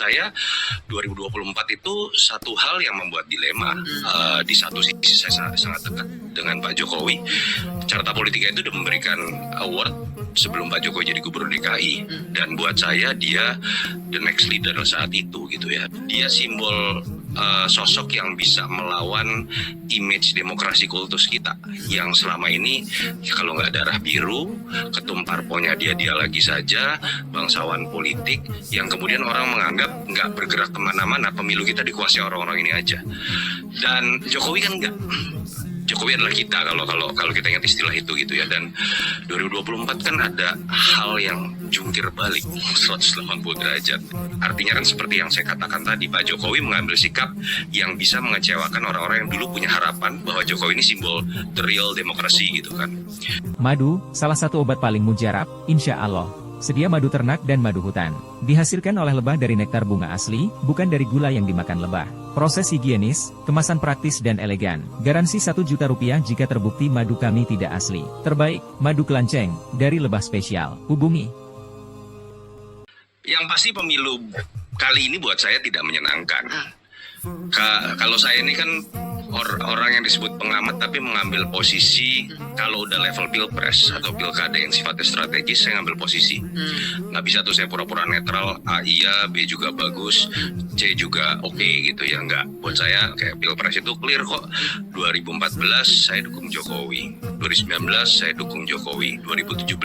saya 2024 itu satu hal yang membuat dilema. Di satu sisi saya sangat dekat dengan Pak Jokowi. Carta Politika itu udah memberikan award sebelum Pak Jokowi jadi gubernur DKI, dan buat saya dia the next leader saat itu gitu ya. Dia simbol sosok yang bisa melawan image demokrasi kultus kita yang selama ini kalau nggak darah biru, ketum parponya dia lagi saja, bangsawan politik yang kemudian orang menganggap nggak bergerak kemana-mana, pemilu kita dikuasai orang-orang ini aja. Dan Jokowi kan nggak. Jokowi adalah kita kalau kita ingat istilah itu gitu ya. Dan 2024 kan ada hal yang jungkir balik 180 derajat. Artinya kan seperti yang saya katakan tadi, Pak Jokowi mengambil sikap yang bisa mengecewakan orang-orang yang dulu punya harapan bahwa Jokowi ini simbol the real demokrasi gitu kan. Madu, salah satu obat paling mujarab, insya Allah. Sedia madu ternak dan madu hutan. Dihasilkan oleh lebah dari nektar bunga asli, bukan dari gula yang dimakan lebah. Proses higienis, kemasan praktis dan elegan. Garansi 1 juta rupiah jika terbukti madu kami tidak asli. Terbaik, madu kelanceng, dari lebah spesial. Hubungi. Yang pasti pemilu kali ini buat saya tidak menyenangkan. Kalau saya ini kan orang yang disebut pengamat tapi mengambil posisi kalau udah level pilpres atau pilkada yang sifatnya strategis, saya ngambil posisi. Nggak bisa tuh saya pura-pura netral, A iya, B juga bagus, C juga oke gitu ya. Nggak, buat saya kayak pilpres itu clear kok. 2014 saya dukung Jokowi, 2019 saya dukung Jokowi, 2017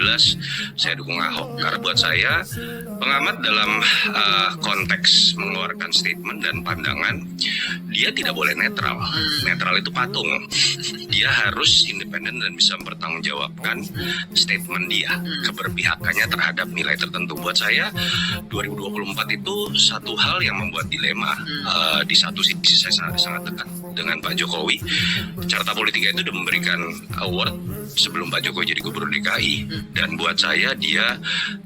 saya dukung Ahok. Karena buat saya pengamat dalam konteks mengeluarkan statement dan pandangan, dia tidak boleh netral. Netral itu patung. Dia harus independen dan bisa mempertanggungjawabkan statement dia, keberpihakannya terhadap nilai tertentu. Buat saya 2024 itu satu hal yang membuat dilema. Di satu sisi saya sangat dekat dengan Pak Jokowi. Carta Politika itu udah memberikan award sebelum Pak Jokowi jadi gubernur DKI, dan buat saya dia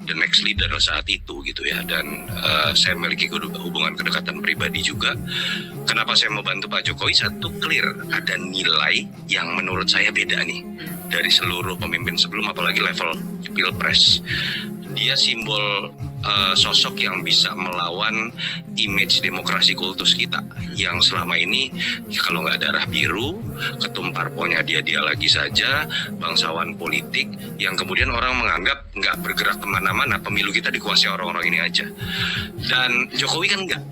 the next leader saat itu gitu ya. Dan saya memiliki hubungan kedekatan pribadi juga. Kenapa saya mau bantu Pak Jokowi? Satu, clear, ada nilai yang menurut saya beda nih dari seluruh pemimpin sebelum, apalagi level pilpres. Dia simbol sosok yang bisa melawan image demokrasi kultus kita yang selama ini kalau nggak darah biru, ketum parponya dia lagi saja, bangsawan politik yang kemudian orang menganggap nggak bergerak kemana-mana, pemilu kita dikuasai orang-orang ini aja. Dan Jokowi kan nggak.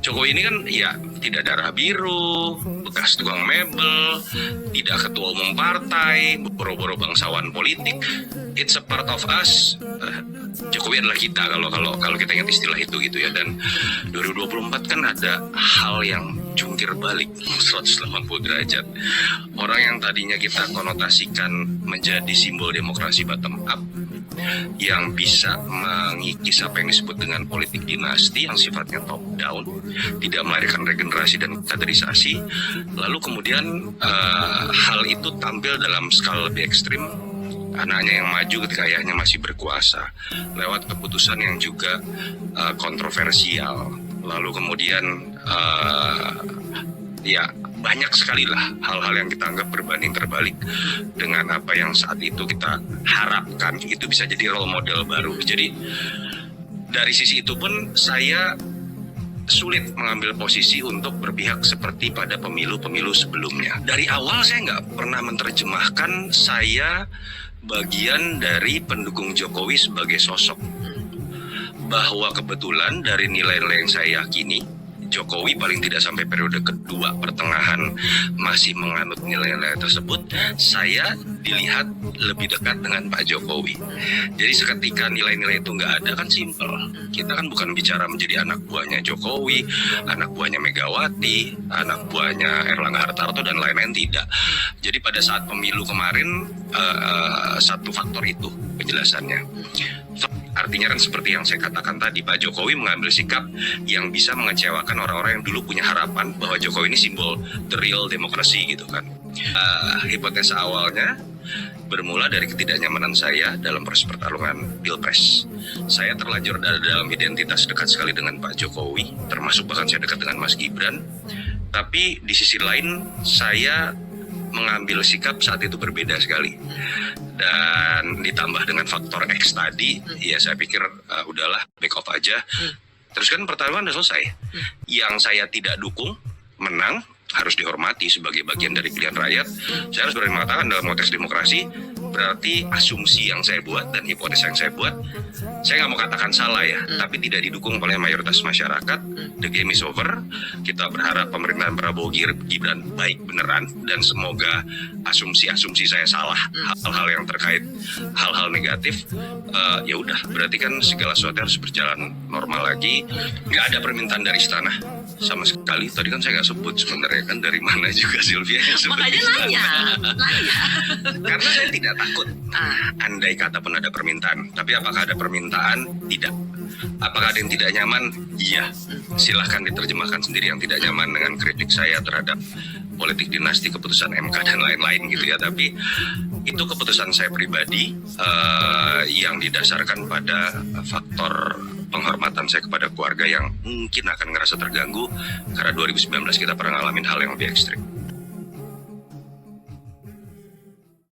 Jokowi ini kan ya tidak darah biru, bekas tukang mebel, tidak ketua umum partai, boro-boro bangsawan politik. It's a part of us. Jokowi adalah kita kalau kita ingat istilah itu gitu ya. Dan 2024 kan ada hal yang jungkir balik 180 derajat. Orang yang tadinya kita konotasikan menjadi simbol demokrasi bottom up, yang bisa mengikis apa yang disebut dengan politik dinasti yang sifatnya top down, tidak melahirkan regenerasi dan kaderisasi, lalu kemudian hal itu tampil dalam skala lebih ekstrim. Anaknya yang maju ketika ayahnya masih berkuasa, lewat keputusan yang juga kontroversial, lalu kemudian ya banyak sekali lah hal-hal yang kita anggap berbanding terbalik dengan apa yang saat itu kita harapkan itu bisa jadi role model baru. Jadi dari sisi itu pun saya sulit mengambil posisi untuk berpihak seperti pada pemilu-pemilu sebelumnya. Dari awal saya nggak pernah menerjemahkan saya bagian dari pendukung Jokowi sebagai sosok, bahwa kebetulan dari nilai-nilai yang saya yakini Jokowi paling tidak sampai periode kedua pertengahan masih menganut nilai-nilai tersebut, saya dilihat lebih dekat dengan Pak Jokowi. Jadi seketika nilai-nilai itu nggak ada kan simpel. Kita kan bukan bicara menjadi anak buahnya Jokowi, anak buahnya Megawati, anak buahnya Erlangga Hartarto dan lain-lain, tidak. Jadi pada saat pemilu kemarin satu faktor itu penjelasannya. Artinya kan seperti yang saya katakan tadi, Pak Jokowi mengambil sikap yang bisa mengecewakan orang-orang yang dulu punya harapan bahwa Jokowi ini simbol the real demokrasi gitu kan. Hipotesa awalnya bermula dari ketidaknyamanan saya dalam proses pertarungan pilpres. Saya terlanjur dalam identitas dekat sekali dengan Pak Jokowi, termasuk bahkan saya dekat dengan Mas Gibran. Tapi di sisi lain saya mengambil sikap saat itu berbeda sekali. Dan ditambah dengan faktor X tadi, ya saya pikir udahlah back off aja. Terus kan pertarungan udah selesai. Yang saya tidak dukung menang harus dihormati sebagai bagian dari pilihan rakyat. Saya harus berani mengatakan dalam konteks demokrasi, berarti asumsi yang saya buat dan hipotesis yang saya buat, saya nggak mau katakan salah ya, tapi tidak didukung oleh mayoritas masyarakat. The game is over. Kita berharap pemerintahan Prabowo Gibran baik beneran, dan semoga asumsi-asumsi saya salah, hal-hal yang terkait hal-hal negatif. Ya udah, berarti kan segala sesuatu harus berjalan normal lagi. Nggak ada permintaan dari istana sama sekali. Tadi kan saya nggak sebut sebenarnya, kan dari mana juga Sylvia yang sebut Makanya istana. nanya. Karena saya tidak takut. Andai kata pun ada permintaan, tapi apakah ada permintaan? Tidak. Apakah ada yang tidak nyaman? Iya. Silahkan diterjemahkan sendiri yang tidak nyaman dengan kritik saya terhadap politik dinasti, keputusan MK dan lain-lain gitu ya. Tapi itu keputusan saya pribadi yang didasarkan pada faktor penghormatan saya kepada keluarga yang mungkin akan ngerasa terganggu karena 2019 kita pernah ngalamin hal yang lebih ekstrim.